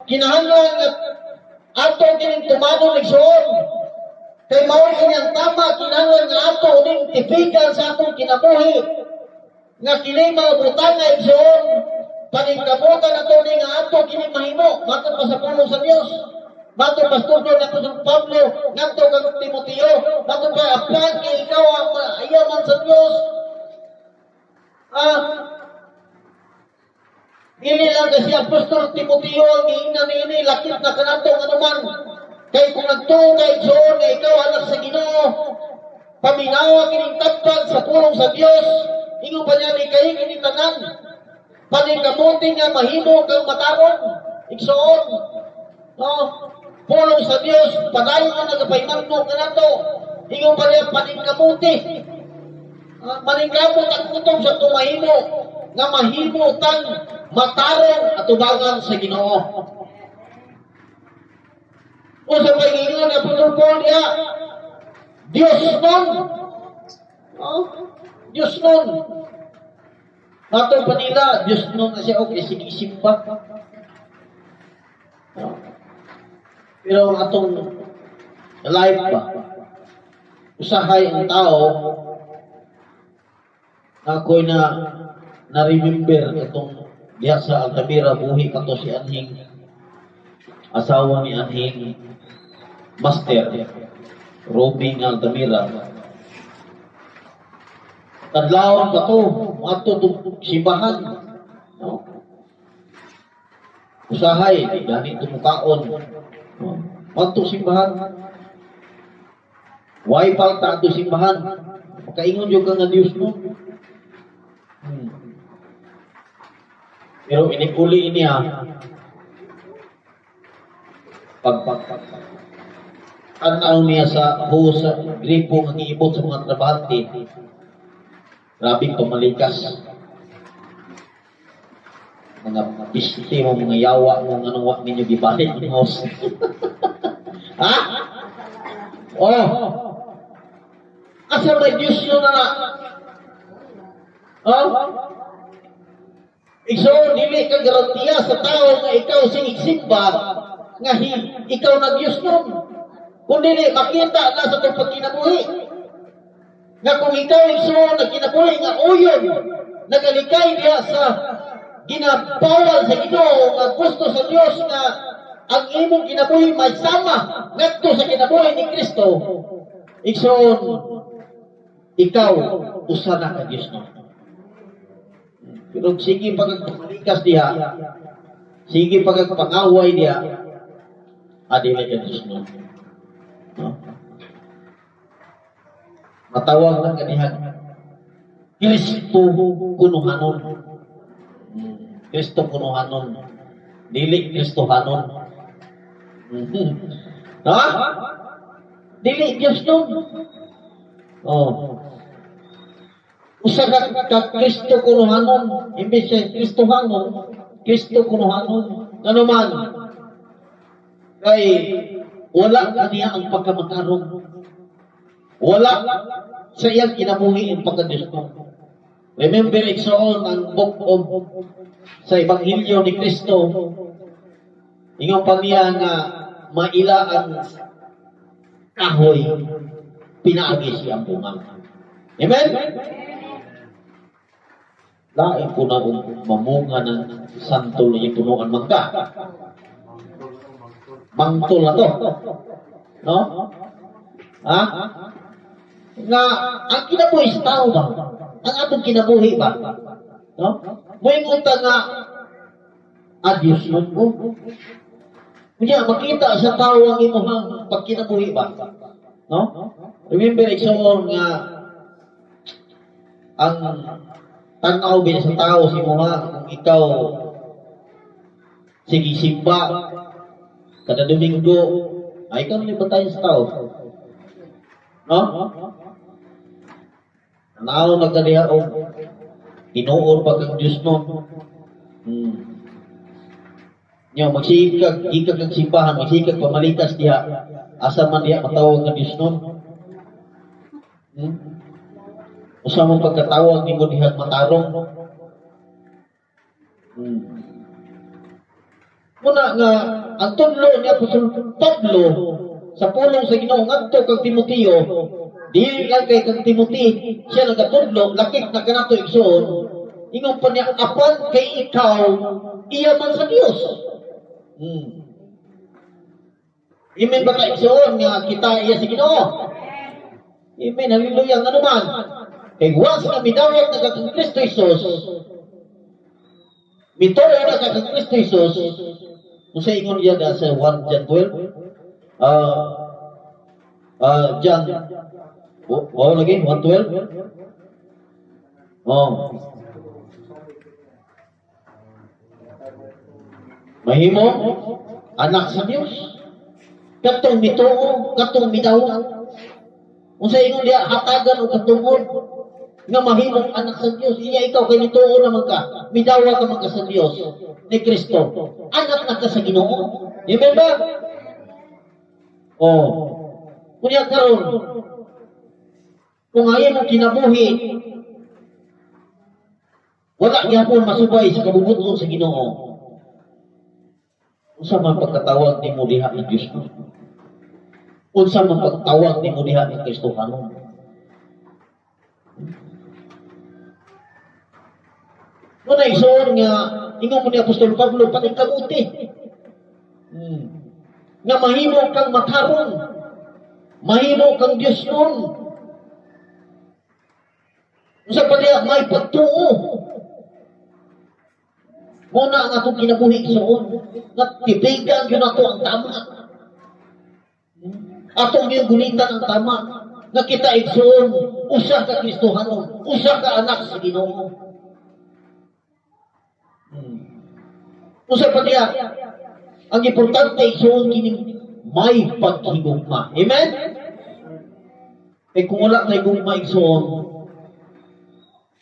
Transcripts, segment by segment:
kinahanglan at ato kining tumanong igsoon. Kay mao kini ang tama, kinahanglan nga ato ning tipikan sa atong kinabuhi. Nga kini mga butang nga igsoon, paningkamutan ato ni nga ato kini mahimo, matod pa sa pulong sa Dios. Matod Pastor John at Pastor Pablo, ngadto kang Timoteo, matod pa apan kay ikaw ang ayaman sa Dios. Dili lang kasi Apostol Timoteo ang giingnan niini lakip na kanato anuman. Kay kung nagtuo kay igsoon nga ikaw anak sa Ginoo, paminawa kining tapad sa pulong sa Dios, ingon pa niya ni kay kini tanan. Paningkamuti nga mahimo kang matarong igsoon. No? Pulong sa Dios, padayon nga nagapahinangno kanato. Ingon pa niya paningkamuti. Maningkamot ang utong sa tumahimo nga mahimo tang matarong at tubangan sa Ginoo. O sa pag-ingon na Apostol niya, Diyos nun. Diyos nun. Atong panila, Diyos nun na siya, okay, sige ba? Pero atong life ba? Usahay ang tao, ako'y na-remember itong diya sa Altamira, buhi ka to si Anhing, asawa ni Anhing, Master, Robing Altamira. Tadlawon ka to, ato itong simbahan. No? Usahay, ganit tumukaon. Ato simbahan. Why palta ato simbahan? Makaingon yung ka nga Diyos mo. Pero inikuli niya pag-anaw niya sa husa, gripo ng iibot sa mga trabahante. Grabing pamalikas. Mga pisti mo, mga yawa mo, anong wak ninyo gibalik ng house. Ha? Asa may Diyos yun na. So, dili ka garantiya sa tao nga ikaw sinigsimba nga ikaw na Diyos nun. Kung dili, makita na sa itong pagkinabuhi. Nga kung ikaw igsoon na kinabuhi nga uyon, nagalikay niya sa ginabawal sa Ginoo nga gusto sa Dios nga ang imong kinabuhi may sama ngadto sa kinabuhi ni Kristo. Igsoon, ikaw usa na ka Dios no. Pero sige pagpalikas diha, sige pagpangaway diha, adili ka Dios no. Matawag na kanihan Kristo kunuhanon. Kristo kunuhanon. Dili Kristohanon. Ha? Dili Diyos nun. Usa ka Kristo kunuhanon. Imbis sa Kristohanon, Kristo kunuhanon. Ano man? Kay wala kaniya ang pagkamatarong. Wala sa iyang kinabuhi ang pagka-Diyos ko. Remember, igsoon ang book of sa Ebanghelyo ni Kristo. Ingon pa niya nga maila ang kahoy, pinaagi siya ang bunga. Amen? Lain po na mamunga ng santol yung punuan mangga. Mangtol na to. No? Ha? Nga, ang kinabuhi sa tao ba? Ang atong kinabuhi ba? No? May muta nga, Diyos mo ko. Kaya makita sa tao ang imuhang pagkinabuhi ba? No? Remember, igsoon nga, ang tanaw bin sa tao si muha, kung ikaw sige simba, kada Domingo, ay ikaw na tayo sa tao. No? Tanaw nagkadiha o tinuon pag ang Diyos no. Nyo, magsikag, ikag ng simbahan, magsikag pamalikas diha, asa man diha matawag ng Diyos no. Usa mong pagkatawag ni mo diha matarong. Muna nga, ang tudlo ni Apostol Pablo sa pulong sa Ginoo ngadto kang Timoteo, dili lang kay kang Timothy, siya nagatudlo, lakip na kanato igsoon, ingon pa niya, apan kay ikaw, iya man sa Dios. Amen ba ka igsoon nga kita iya sa Ginoo? Amen, hallelujah, ano man. Kay once na midawat na kang Kristo Jesus, mitoro na kang Kristo Jesus, kung sa ingon yan sa 1 John 12, John, lagi, 1:12? Mahimo, anak sa Diyos. Katong mituo, katong midawat. Kung sa ingon diya, hatagan o katungod, nga mahimong anak sa Diyos. Iya ikaw, kay mituo naman ka, midawat naman ka sa Diyos, ni Kristo. Anak na ka sa Ginoo. Amen ba? Kunya karon, kung ayaw mo kinabuhi, wala niya po masubay sa kabubuton sa Ginoo. Unsa man pagkatawag ni mo diha ni Dios mo? Unsa man pagkatawag ni mo diha ni Kristo kanon? Muna isuon nga, ingon mo ni Apostol Pablo, panikabuti. Nga mahimo kang makaron. Mahimo kang Diyos nun. Sa pala, may pagtuo. Muna ang atong kinabuhi isuon. Natipigan yun ato ang tama. Atong yung gulitan ang tama. Nga kita isuon. Usa ka Kristohanon. Usa ka anak sa Ginoo. Usa pa diya, ang importante isuon kini may paghigugma. Amen? Kung wala kay gugma isuon,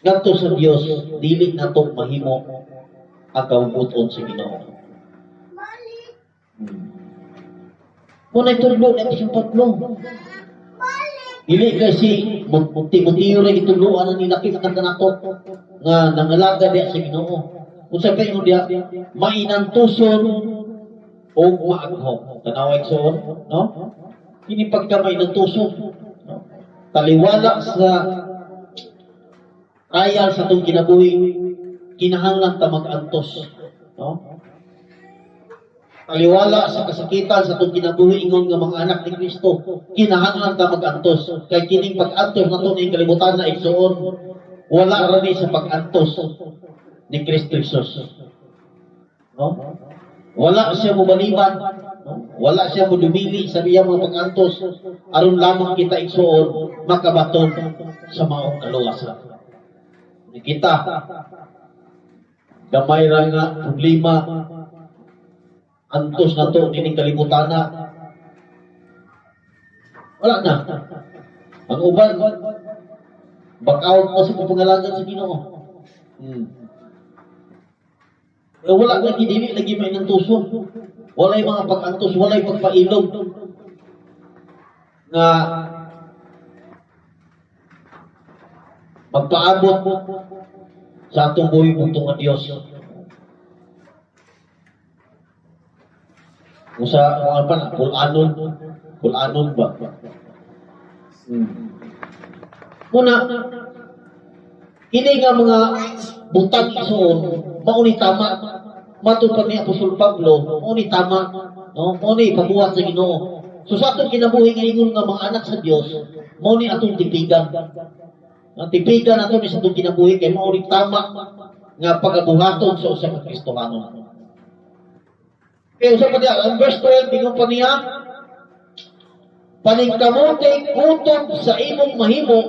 ngadto sa Dios, dili nato mahimo ang kabubuton sa Ginoo. Muna itudlo na isang Pablo. Dili kasi Timoteo rin itudloan na nilakip na kanato nga nangalaga diya sa Ginoo. Kung sa payo diya, mainantuson o maaghok. Tanawag soon, no? Kini pagka mainantuson, no? Taliwala sa trial sa itong kinabuhi, kinahanglan ta mag-antos, no? Taliwala sa kasakitan sa itong kinabuhi, ingon nga mga anak ni Kristo, kinahanglan ta mag-antos. Kay kining pag-antos na ito ng kalibutan na igsoon, wala rin sa pag-antos ni Kristo Jesus. No? Wala siya mo baliban, no? Wala siya mo dumili sa iyang mga pag-antos, aron lamang kita igsoon makabaton sa maong kaluwasan. Kita gamay ra nga problema antos na to dining kalibutan na. Wala na. Ang uban bakaw mo sa pangalagan sa Ginoo. Wala lagi dili lagi may nantuso. Walay mga pag-antos, walay pagpailog nga magpaabot sa atong buhay buntong nga Dios. Kung sa mga pa na, pulanon ba? Muna, ini nga mga butang isuon, mauni tama, matupad ni Apostol Pablo, mauni tama, no? Mauni pabuhat sa Ginoo. So sa atong kinabuhi ngayon nga mga anak sa Dios, mauni atong tipigan. Ang tipigan nato ni sa itong kinabuhi kay mauni tama nga pagabuhaton sa usa ka Kristohanon. Kaya usa pa diya, ang verse 12, tingnan pa niya, paningkamuti kutob sa imong mahimo,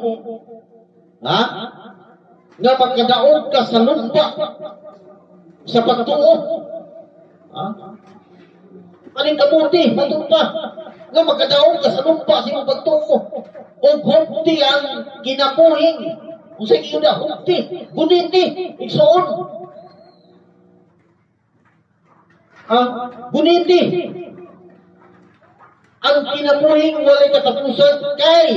ha? Nga magkadaog ka sa lumpa sa pagtuo. Ha? Paningkamuti, matumpa, nga magkadaog ka sa lumpa sa imong pagtuo. O hukti ang kinabuhing. Kung sa iyo na, hukti, guniti, igsoon. Guniti. Ang kinabuhing walay katapusan kay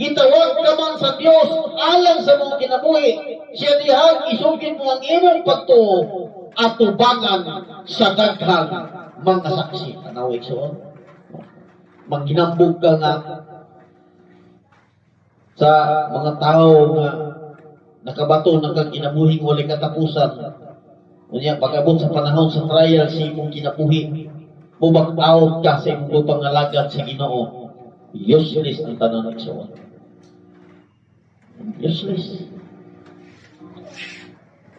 gitawag ka man sa Dios alang sa mga kinabuhi. Siya dihang isugin mo ang imong pagtuo at tubangan sa daghang mga saksi. Tanaw igsoon. Mangginambog ka nga sa mga tao nga nakabato ng kang kinabuhing walay katapusan. Unya pag-abot sa panahon sa trial sa imong kinabuhi, mubag-out ka sa imong pangalagad sa Ginoo. Useless ang tanan igsoon. Useless.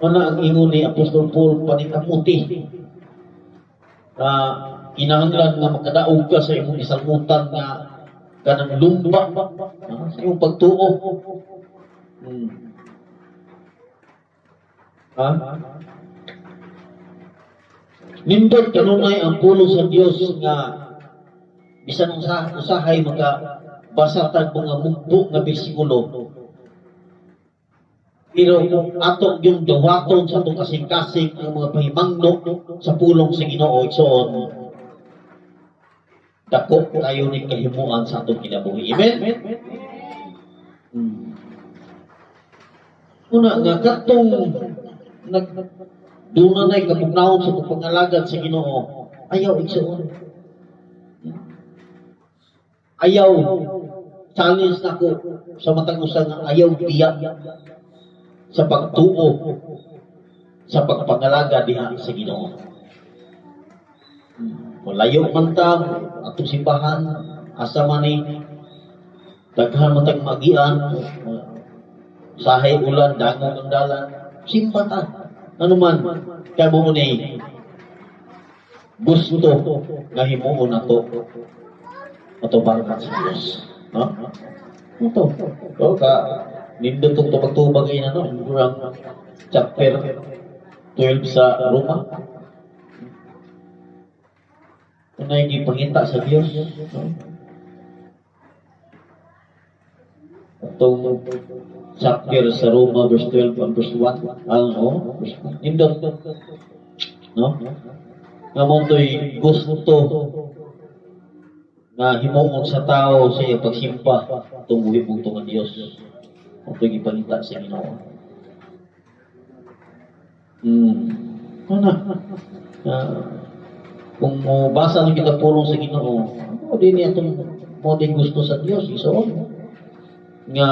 Ano ang ingon ni Apostol Paul panikamuti? Kinahanglan nga makadaog ka sa imong isalmutan nga kanang lumba sa imong pagtuo. Nindot kanunay ang pulo sa Dios nga bisan usahay makabasa tag mga mugbo nga bersikulo. Pero ato yung dawaton sa itong kasing-kasing ang mga pahimangno sa pulong sa Ginoo igsoon, dako tayo ni kahimuan sa itong kinabuhi. Amen? Una nga katong dunay kapugnaon sa pagpangalagad sa Ginoo, ayaw igsoon. Ayaw challenge nako sa matang usa nga ayaw biya sa pagtuo sa pagpangalaga diha sa Ginoo. Malayo man ta atong simbahan asa man ni daghan man tag magian sahay ulan dangog ang dalan simba ta ano man kamo ni gusto nga himuon nato ato para sa Dios. No? Ito. O ka nindot itong tubag-tubag ay durang chapter 12 sa Roma. Ano yung ipangita sa Diyos? Itong chapter sa Roma verse 12 and verse 1. Nindot. No? Nga mo ito'y gusto na himuon sa tao sa iyang pagsimpa itong buhi-bugto ng Diyos. Ito yung ipangita sa Ginoo. Kung basa ng kita pulong sa Ginoo, o din itong mo din gusto sa Diyos, isoon. Nga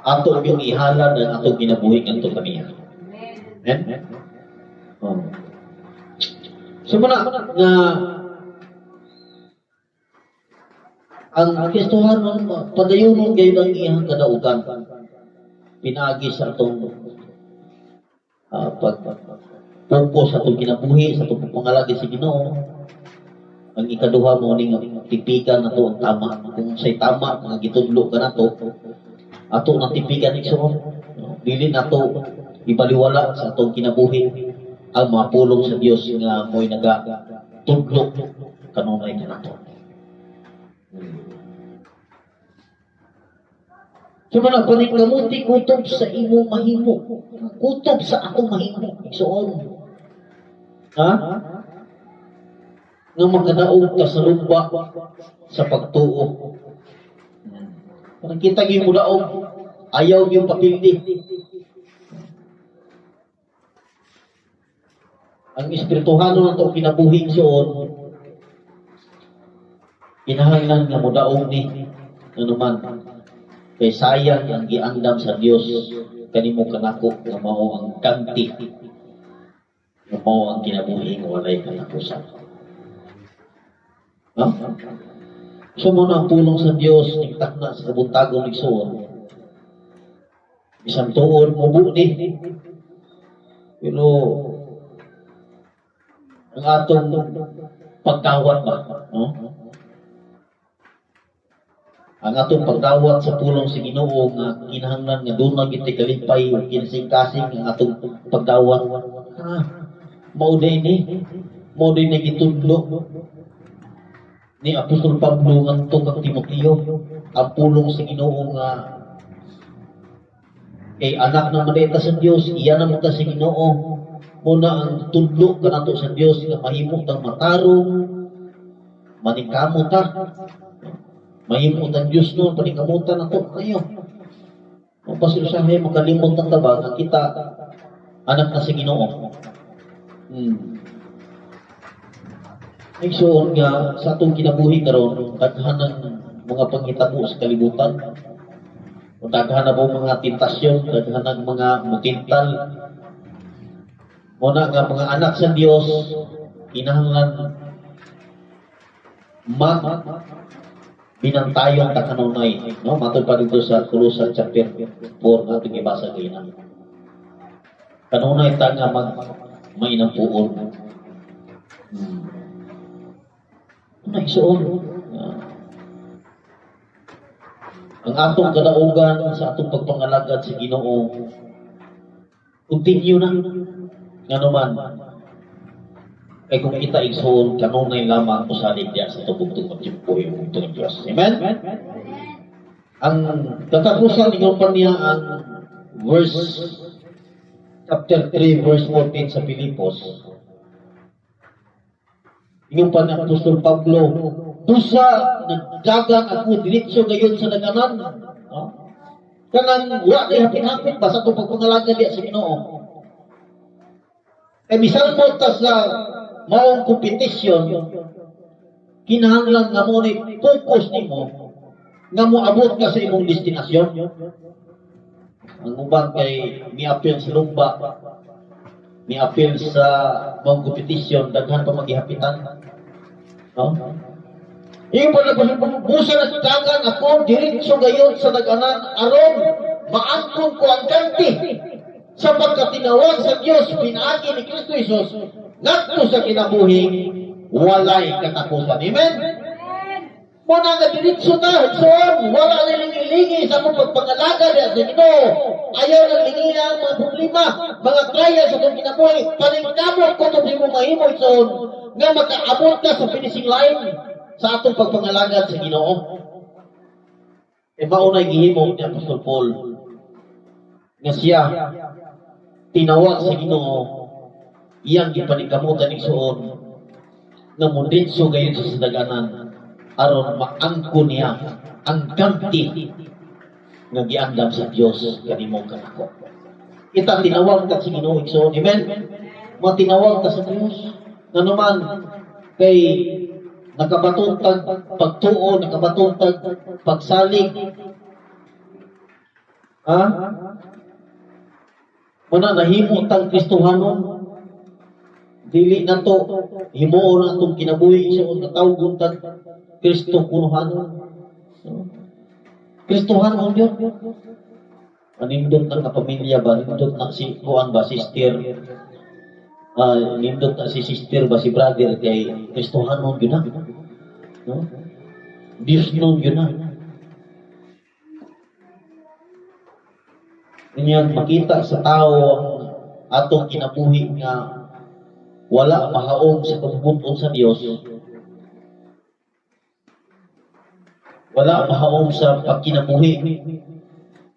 ato yung ihalad at ato ginabuhi ng ito kaniya. Amen? So muna nga ang Kristohan padayon gayon ang iyang kadaugan. Pinagi sa atong pagpupos sa atong kinabuhi, sa atong pangalagi sa Ginoo. Ang ikaduha mo ning tipikan nato ang tama. Kung say tama nga gitudlo ka nato, ato nang tipikan igsoon. Dili nato ibaliwala sa atong kinabuhi ang mga pulong sa Dios nga mo'y nagatudlo kanunay kanato. So man panikamuti kutob sa imong mahimo. Kutob sa atong mahimo. Igsoon. Ha? Nga magkadaog ka sa lumba sa pagtuo. Parang kita yung mudaog, ayaw yung papildi. Ang espirituhano na ito kinabuhi igsoon, kinahanglan nga mudaog ni ano man. Kay sayang ang giandam sa Dios kanimo kanako nga mao ang kanti nga mao ang kinabuhi nga walay katapusan. No? So mo na ang pulong sa Dios tingtak na sa kabuntagon igsoon. Bisan tuon mo buti. Pero ang atong pagdawat ba, no? Ang atong pagdawat sa pulong sa Ginoo nga kinahanglan nga doon na giti kalipay o kinasing-kasing ang atong pagdawat. Mao din ni gitudlo ni Apostol Pablo ngadto kang Timoteo ang pulong sa Ginoo nga kay anak na maleta sa Dios, iya na mo ta sa Ginoo. Muna ang tudlo kanato sa Dios nga mahimo tang matarong maningkamot ta. Mahimo ang Diyos noon, panikamutan na ito kayo. Ang pasirsahe, makalimot ng tabang, ang kita, anak na sa Ginoo. Igsoon nga sa atong kinabuhi karon, daghan ng mga panghitabo sa kalibutan. Daghan na po mga tentasyon, daghan ng mga mutintal. Muna nga mga anak sa Dios, kinahanglan binantayong takanunay, no? Matod pa dito sa Colossians chapter 4 nga itong ibasa kayo. Kanunay ta nga mainang puon. Naigsoon. Ang atong kadaugan sa atong pagpangalagad sa Ginoo, continue na. Nga naman, kay kung kita igsoon, kanunay lamang o salig diya sa tubog-tubog po yung tubog Diyos. Amen? Ang katapusan ninyo pa niya ang verse chapter 3 verse 14 sa Pilipos. Yung pa ni Apostol Pablo, tusa nagdagang ako diretso gayon sa naganan. Kanang wa kay hapit-hapit basta itong pagpangalaga diya sa Ginoo. Kay bisan mo ta sa maong kompetisyon, kinahanglan nga mo ni focus nimo nga mo abot ka sa imong destinasyon. Ang uban kay mi-appeal sa lumba, mi-appeal sa maong kompetisyon, daghan pa maghihapitan. No? Yung pala busa na dagan ako diretso gayon sa naganan aron maangkon ko ang kanti sa pagkatinawag sa Dios pinaagi ni Kristo Jesus ngadto sa kinabuhi walay katapusan. Amen? Muna nga diretso na, so wala na lingi-lingi sa mong pagpangalaga niya sa Ginoo. Ayaw na lingi na ang mga problema, mga trial sa itong kinabuhi. Paningkamot ko itong mo mahimoy so nga makaabot ka sa finishing line sa atong pagpangalaga sa Ginoo. E maunay gihimo ni Apostol Paul nga siya tinawag sa Ginoo, iyang gipaningkamutan igsoon nga munditso gayon sa sadaganan aron maangkon niya ang ganti nga giandam sa Dios kanimo kanako. Kita tinawag ka sa Ginoo igsoon. Amen. Matinawag ka sa Dios. Nga naman kay nakabatuntag pagtuo, nakabatuntag pagsalig. Muna nahimo tang Kristohanon. Dili na to himuon na itong kinabuhi siya na tawgon tag Kristo kunuhanon. Kristohanon yun. Anindot na kapamilya ba? Nindot na si Kuan ba? Sister. Nindot na si sister ba? Si brother kay Kristohanon yun na. No? Diyos nun yun na. Kanyang makita sa tao ang atong kinabuhi nga wala mahaong sa kabubuton sa Dios. Wala mahaong sa pagkinabuhi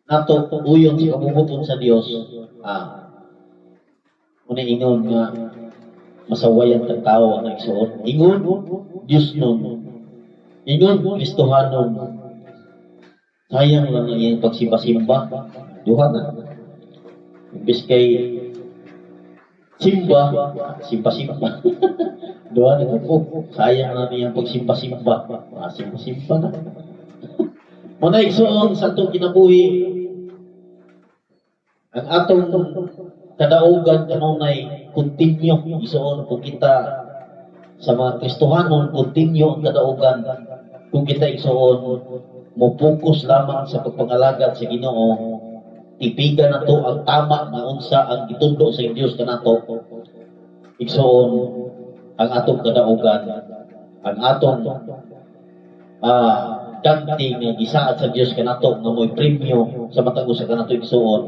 nato uyon sa kabubuton sa Dios. Muna ingon nga masawayan tang tao ang igsoon. Ingon Dios nun. Ingon Kristohanon. Sayang lang ang iyang pagsimba-simba. Duha na. Imbis kay simba, simba-simba. Doon na po. Sayang na niyang pagsimba-simba. Simba-simba na. Muna igsoon sa itong kinabuhi, ang atong kadaugan kanunay continue. Igsoon kung kita sa mga Kristohanon, continue ang kadaugan. Kung kita igsoon, mo focus lamang sa pagpangalagad sa Ginoo, tipigan na to ang tama na unsa ang gitundo sa Dios kanato. Igsoon ang atong kadaugan, ang atong ganti nga gisaad sa Dios kanato nga mo'y premyo sa matag usa kanato igsoon,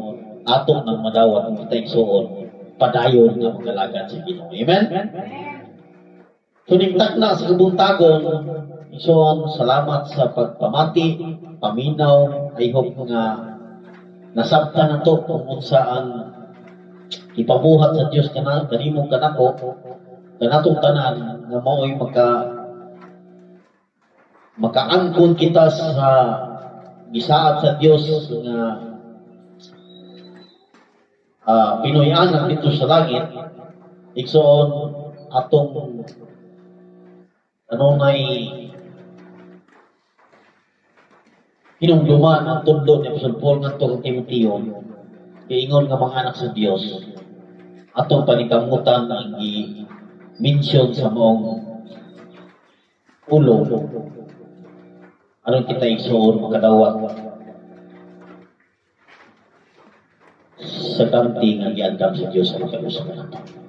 atong nang madawat kung kita igsoon padayon nga magalagad sa Ginoo. Amen. Tuningtak na sa kabuntagon, igsoon salamat sa pagpamati, paminaw. I hope nga nasabtan na to kung unsa ang ipabuhat sa Dios kanimo kanako kanatong tanan nga mao'y makaangkon kita sa gisaad sa Dios nga Pinoy-anak dito sa langit, igsoon atong kanunay hinumduman ang tudlo ni Apostol Paul ngadto kay Timoteo, ingon nga mga anak sa Dios, atong panikamutan ang i-mention sa maong ulo. Aron kita igsoon makadawat sa kamting ang giandam sa Dios sa makalusa nato.